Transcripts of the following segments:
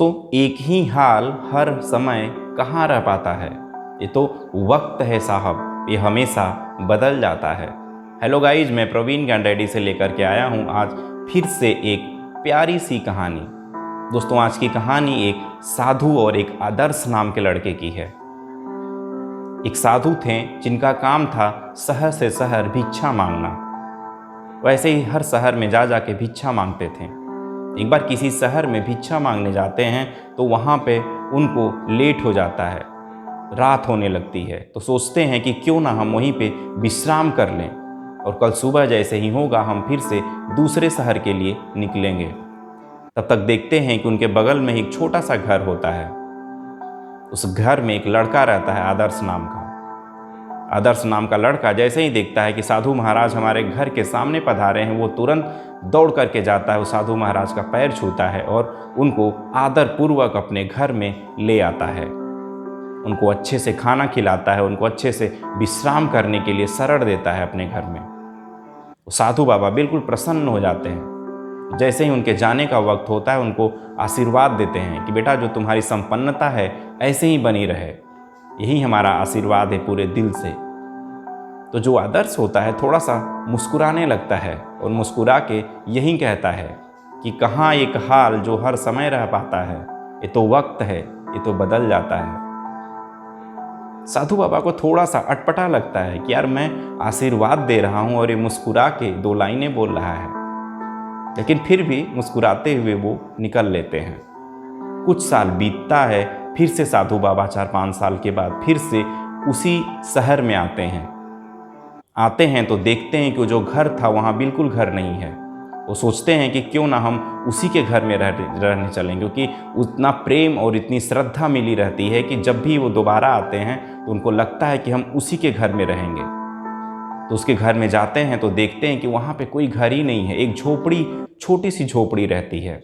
तो एक ही हाल हर समय कहाँ रह पाता है। ये तो वक्त है साहब, ये हमेशा बदल जाता है। हेलो गाइज, मैं प्रवीण ज्ञान रेड्डी से लेकर के आया हूँ आज फिर से एक प्यारी सी कहानी। दोस्तों, आज की कहानी एक साधु और एक आदर्श नाम के लड़के की है। एक साधु थे जिनका काम था शहर से शहर भिक्षा मांगना। वैसे ही हर शहर में जा के भिक्षा मांगते थे। एक बार किसी शहर में भिक्षा मांगने जाते हैं तो वहाँ पे उनको लेट हो जाता है, रात होने लगती है। तो सोचते हैं कि क्यों ना हम वहीं पे विश्राम कर लें और कल सुबह जैसे ही होगा हम फिर से दूसरे शहर के लिए निकलेंगे। तब तक देखते हैं कि उनके बगल में एक छोटा सा घर होता है। उस घर में एक लड़का रहता है आदर्श नाम का। आदर्श नाम का लड़का जैसे ही देखता है कि साधु महाराज हमारे घर के सामने पधारे हैं, वो तुरंत दौड़ करके जाता है, उस साधु महाराज का पैर छूता है और उनको आदरपूर्वक अपने घर में ले आता है। उनको अच्छे से खाना खिलाता है, उनको अच्छे से विश्राम करने के लिए शरण देता है अपने घर में। साधु बाबा बिल्कुल प्रसन्न हो जाते हैं। जैसे ही उनके जाने का वक्त होता है उनको आशीर्वाद देते हैं कि बेटा, जो तुम्हारी संपन्नता है ऐसे ही बनी रहे, यही हमारा आशीर्वाद है पूरे दिल से। तो जो आदर्श होता है थोड़ा सा मुस्कुराने लगता है और मुस्कुरा के यही कहता है कि कहाँ एक हाल जो हर समय रह पाता है, ये तो वक्त है, ये तो बदल जाता है। साधु बाबा को थोड़ा सा अटपटा लगता है कि यार, मैं आशीर्वाद दे रहा हूँ और ये मुस्कुरा के दो लाइनें बोल रहा है, लेकिन फिर भी मुस्कुराते हुए वो निकल लेते हैं। कुछ साल बीतता है, फिर से साधु बाबा 4-5 साल के बाद फिर से उसी शहर में आते हैं तो देखते हैं कि जो घर था वहाँ बिल्कुल घर नहीं है। वो सोचते हैं कि क्यों ना हम उसी के घर में रहने चलें, क्योंकि उतना प्रेम और इतनी श्रद्धा मिली रहती है कि जब भी वो दोबारा आते हैं तो उनको लगता है कि हम उसी के घर में रहेंगे। तो उसके घर में जाते हैं तो देखते हैं कि वहाँ पे कोई घर ही नहीं है, एक झोपड़ी, छोटी सी झोपड़ी रहती है।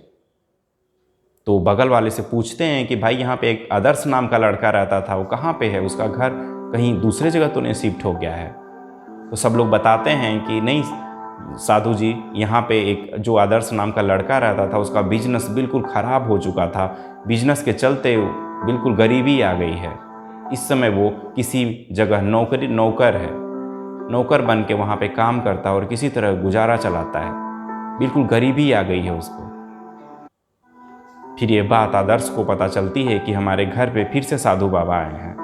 तो बगल वाले से पूछते हैं कि भाई, यहाँ पे एक आदर्श नाम का लड़का रहता था, वो कहाँ पे है, उसका घर कहीं दूसरे जगह तो नहीं शिफ्ट हो गया है। तो सब लोग बताते हैं कि नहीं साधु जी, यहाँ पे एक जो आदर्श नाम का लड़का रहता था उसका बिजनेस बिल्कुल ख़राब हो चुका था। बिजनेस के चलते बिल्कुल गरीबी आ गई है। इस समय वो किसी जगह नौकर है, नौकर बन के वहाँ पे काम करता है और किसी तरह गुजारा चलाता है। बिल्कुल गरीबी आ गई है उसको। फिर ये बात आदर्श को पता चलती है कि हमारे घर पे फिर से साधु बाबा आए हैं।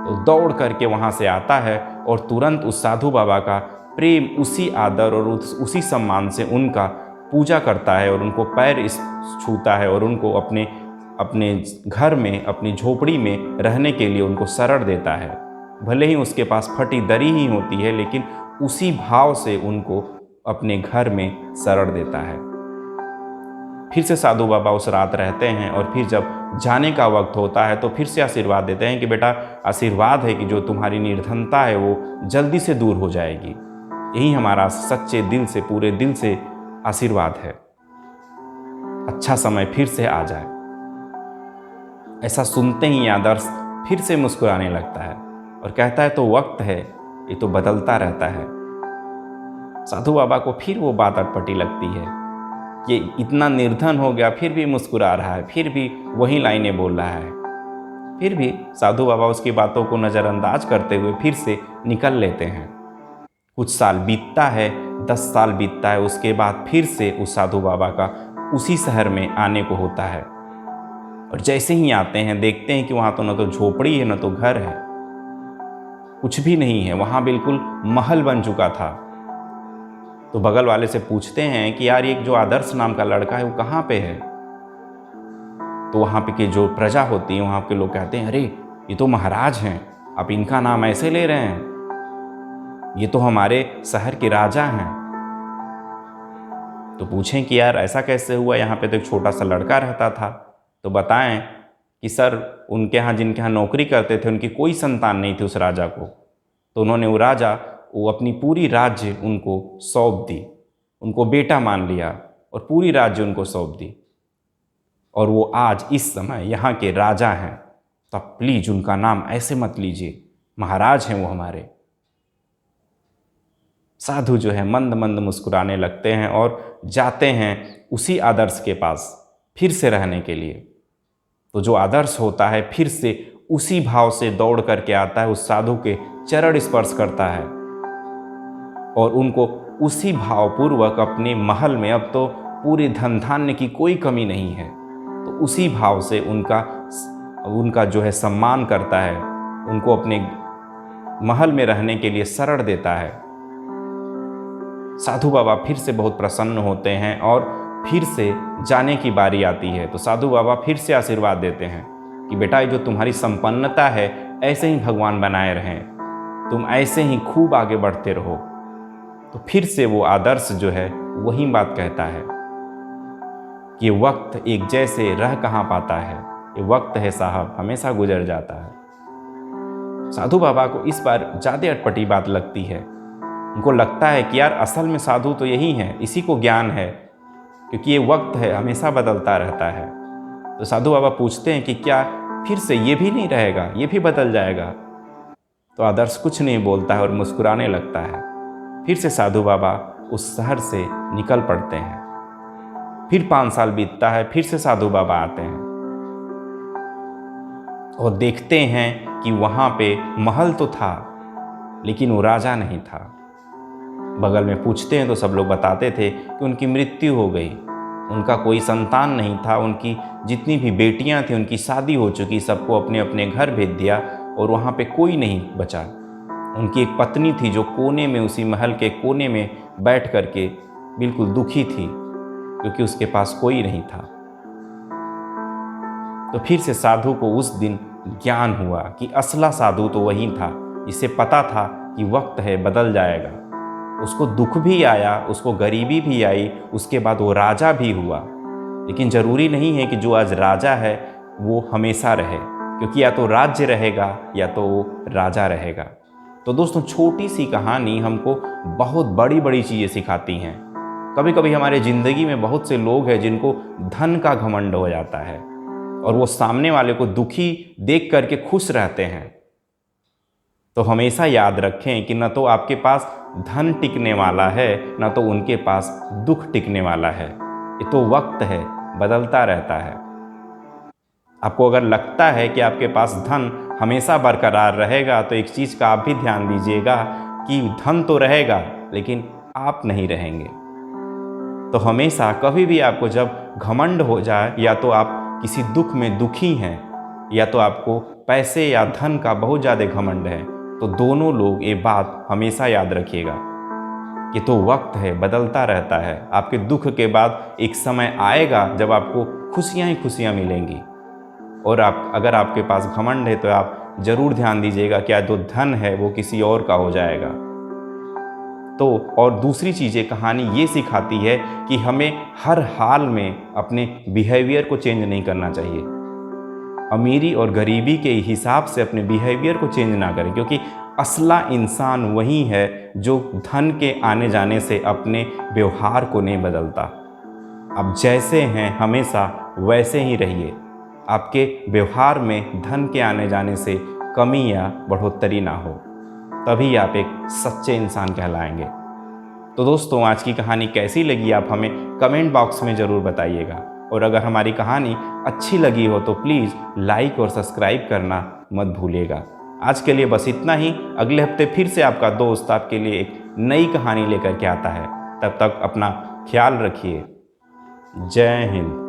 तो दौड़ करके वहाँ से आता है और तुरंत उस साधु बाबा का प्रेम, उसी आदर और उसी सम्मान से उनका पूजा करता है और उनको पैर छूता है और उनको अपने घर में, अपनी झोपड़ी में रहने के लिए उनको शरण देता है। भले ही उसके पास फटी दरी ही होती है, लेकिन उसी भाव से उनको अपने घर में शरण देता है। फिर से साधु बाबा उस रात रहते हैं और फिर जब जाने का वक्त होता है तो फिर से आशीर्वाद देते हैं कि बेटा, आशीर्वाद है कि जो तुम्हारी निर्धनता है वो जल्दी से दूर हो जाएगी। यही हमारा सच्चे दिल से, पूरे दिल से आशीर्वाद है। अच्छा समय फिर से आ जाए। ऐसा सुनते ही आदर्श फिर से मुस्कुराने लगता है और कहता है तो वक्त है, ये तो बदलता रहता है। साधु बाबा को फिर वो बात अटपटी लगती है कि इतना निर्धन हो गया फिर भी मुस्कुरा रहा है, फिर भी वही लाइनें बोल रहा है। फिर भी साधु बाबा उसकी बातों को नज़रअंदाज करते हुए फिर से निकल लेते हैं। कुछ साल बीतता है, 10 साल बीतता है। उसके बाद फिर से उस साधु बाबा का उसी शहर में आने को होता है और जैसे ही आते हैं देखते हैं कि वहाँ तो न तो झोपड़ी है न तो घर है, कुछ भी नहीं है। वहाँ बिल्कुल महल बन चुका था। तो बगल वाले से पूछते हैं कि यार, एक जो आदर्श नाम का लड़का है वो कहाँ पे है। तो वहाँ पे की जो प्रजा होती है, वहाँ के लोग कहते हैं, अरे ये तो महाराज हैं, आप इनका नाम ऐसे ले रहे हैं, ये तो हमारे शहर के राजा हैं। तो पूछें कि यार ऐसा कैसे हुआ, यहाँ पे तो एक छोटा सा लड़का रहता था। तो बताएं कि सर, उनके यहाँ जिनके यहाँ नौकरी करते थे उनकी कोई संतान नहीं थी उस राजा को। तो उन्होंने वो अपनी पूरी राज्य उनको सौंप दी, उनको बेटा मान लिया और पूरी राज्य उनको सौंप दी। और वो आज इस समय यहाँ के राजा हैं। तो आप प्लीज उनका नाम ऐसे मत लीजिए, महाराज हैं वो हमारे। साधु जो है मंद मंद मुस्कुराने लगते हैं और जाते हैं उसी आदर्श के पास फिर से रहने के लिए। तो जो आदर्श होता है फिर से उसी भाव से दौड़ करके आता है, उस साधु के चरण स्पर्श करता है और उनको उसी भावपूर्वक अपने महल में, अब तो पूरे धन धान्य की कोई कमी नहीं है, तो उसी भाव से उनका जो है सम्मान करता है, उनको अपने महल में रहने के लिए शरण देता है। साधु बाबा फिर से बहुत प्रसन्न होते हैं और फिर से जाने की बारी आती है। तो साधु बाबा फिर से आशीर्वाद देते हैं कि बेटा, ये जो तुम्हारी संपन्नता है ऐसे ही भगवान बनाए रहें, तुम ऐसे ही खूब आगे बढ़ते रहो। तो फिर से वो आदर्श जो है वही बात कहता है कि वक्त एक जैसे रह कहाँ पाता है, ये वक्त है साहब हमेशा गुजर जाता है। साधु बाबा को इस बार ज़्यादा अटपटी बात लगती है। उनको लगता है कि यार असल में साधु तो यही है, इसी को ज्ञान है, क्योंकि ये वक्त है हमेशा बदलता रहता है। तो साधु बाबा पूछते हैं कि क्या फिर से ये भी नहीं रहेगा, ये भी बदल जाएगा? तो आदर्श कुछ नहीं बोलता है और मुस्कुराने लगता है। फिर से साधु बाबा उस शहर से निकल पड़ते हैं। फिर 5 साल बीतता है, फिर से साधु बाबा आते हैं और देखते हैं कि वहाँ पे महल तो था लेकिन वो राजा नहीं था। बगल में पूछते हैं तो सब लोग बताते थे कि उनकी मृत्यु हो गई, उनका कोई संतान नहीं था, उनकी जितनी भी बेटियां थीं उनकी शादी हो चुकी, सबको अपने अपने घर भेज दिया और वहाँ पे कोई नहीं बचा। उनकी एक पत्नी थी जो कोने में, उसी महल के कोने में बैठ करके बिल्कुल दुखी थी, क्योंकि उसके पास कोई नहीं था। तो फिर से साधु को उस दिन ज्ञान हुआ कि असला साधु तो वही था, जिसे पता था कि वक्त है बदल जाएगा। उसको दुख भी आया, उसको गरीबी भी आई, उसके बाद वो राजा भी हुआ। लेकिन ज़रूरी नहीं है कि जो आज राजा है वो हमेशा रहे, क्योंकि या तो राज्य रहेगा या तो वो राजा रहेगा। तो दोस्तों, छोटी सी कहानी हमको बहुत बड़ी बड़ी चीज़ें सिखाती हैं। कभी कभी हमारे ज़िंदगी में बहुत से लोग हैं जिनको धन का घमंड हो जाता है और वो सामने वाले को दुखी देख करके खुश रहते हैं। तो हमेशा याद रखें कि न तो आपके पास धन टिकने वाला है, न तो उनके पास दुख टिकने वाला है। ये तो वक्त है, बदलता रहता है। आपको अगर लगता है कि आपके पास धन हमेशा बरकरार रहेगा, तो एक चीज़ का आप भी ध्यान दीजिएगा कि धन तो रहेगा लेकिन आप नहीं रहेंगे। तो हमेशा कभी भी आपको जब घमंड हो जाए, या तो आप किसी दुख में दुखी हैं या तो आपको पैसे या धन का बहुत ज़्यादा घमंड है, तो दोनों लोग ये बात हमेशा याद रखिएगा कि तो वक्त है, बदलता रहता है। आपके दुख के बाद एक समय आएगा जब आपको खुशियाँ ही खुशियाँ मिलेंगी। और अगर आपके पास घमंड है तो आप ज़रूर ध्यान दीजिएगा कि जो धन है वो किसी और का हो जाएगा। तो और दूसरी चीज़ें कहानी ये सिखाती है कि हमें हर हाल में अपने बिहेवियर को चेंज नहीं करना चाहिए। अमीरी और गरीबी के हिसाब से अपने बिहेवियर को चेंज ना करें, क्योंकि असला इंसान वही है जो धन के आने जाने से अपने व्यवहार को नहीं बदलता। आप जैसे हैं हमेशा वैसे ही रहिए। आपके व्यवहार में धन के आने जाने से कमी या बढ़ोतरी ना हो, तभी आप एक सच्चे इंसान कहलाएंगे। तो दोस्तों, आज की कहानी कैसी लगी आप हमें कमेंट बॉक्स में ज़रूर बताइएगा। और अगर हमारी कहानी अच्छी लगी हो तो प्लीज़ लाइक और सब्सक्राइब करना मत भूलिएगा। आज के लिए बस इतना ही। अगले हफ्ते फिर से आपका दोस्त आपके लिए एक नई कहानी लेकर के आता है। तब तक अपना ख्याल रखिए। जय हिंद।